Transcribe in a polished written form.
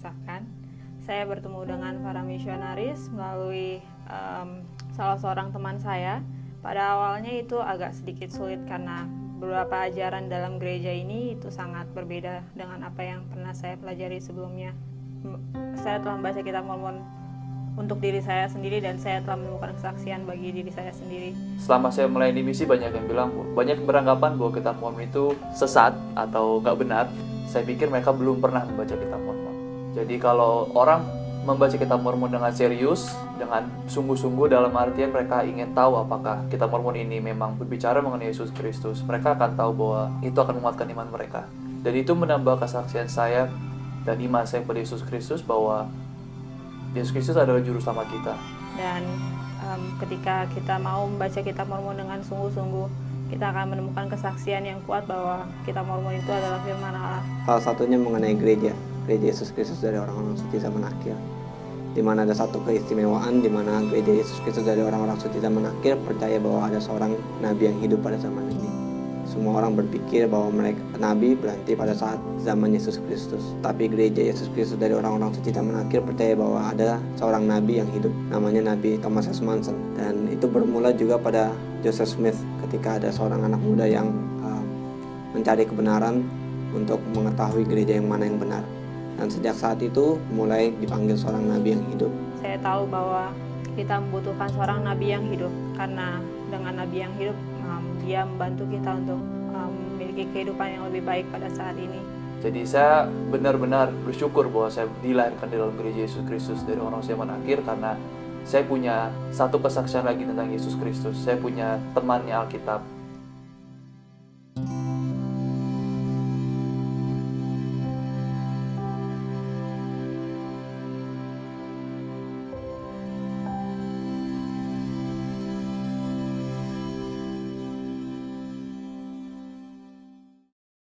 mengisahkan. Saya bertemu dengan para misionaris melalui salah seorang teman saya. Pada awalnya itu agak sedikit sulit karena beberapa ajaran dalam gereja ini itu sangat berbeda dengan apa yang pernah saya pelajari sebelumnya. Saya telah membaca kitab Mormon untuk diri saya sendiri dan saya telah menemukan kesaksian bagi diri saya sendiri. Selama saya melayani misi, banyak yang bilang, banyak yang beranggapan bahwa kitab Mormon itu sesat atau nggak benar. Saya pikir mereka belum pernah membaca kitab Mormon. Jadi kalau orang membaca kitab Mormon dengan serius, dengan sungguh-sungguh dalam artian mereka ingin tahu apakah kitab Mormon ini memang berbicara mengenai Yesus Kristus, mereka akan tahu bahwa itu akan menguatkan iman mereka. Dan itu menambah kesaksian saya dan iman saya pada Yesus Kristus bahwa Yesus Kristus adalah juru selamat kita. Dan ketika kita mau membaca kitab Mormon dengan sungguh-sungguh, kita akan menemukan kesaksian yang kuat bahwa kitab Mormon itu adalah firman Allah. Salah satunya mengenai gereja Yesus Kristus dari orang-orang suci zaman akhir, di mana ada satu keistimewaan di mana gereja Yesus Kristus dari orang-orang suci zaman akhir percaya bahwa ada seorang nabi yang hidup pada zaman ini. Semua orang berpikir bahwa mereka nabi berhenti pada saat zaman Yesus Kristus, tapi gereja Yesus Kristus dari orang-orang suci zaman akhir percaya bahwa ada seorang nabi yang hidup, namanya Nabi Thomas S. Monson. Dan itu bermula juga pada Joseph Smith, ketika ada seorang anak muda yang mencari kebenaran untuk mengetahui gereja yang mana yang benar. Dan sejak saat itu mulai dipanggil seorang nabi yang hidup. Saya tahu bahwa kita membutuhkan seorang nabi yang hidup, karena dengan nabi yang hidup dia membantu kita untuk memiliki kehidupan yang lebih baik pada saat ini. Jadi saya benar-benar bersyukur bahwa saya dilahirkan di dalam gereja Yesus Kristus dari orang zaman akhir, karena saya punya satu kesaksian lagi tentang Yesus Kristus. Saya punya temannya Alkitab.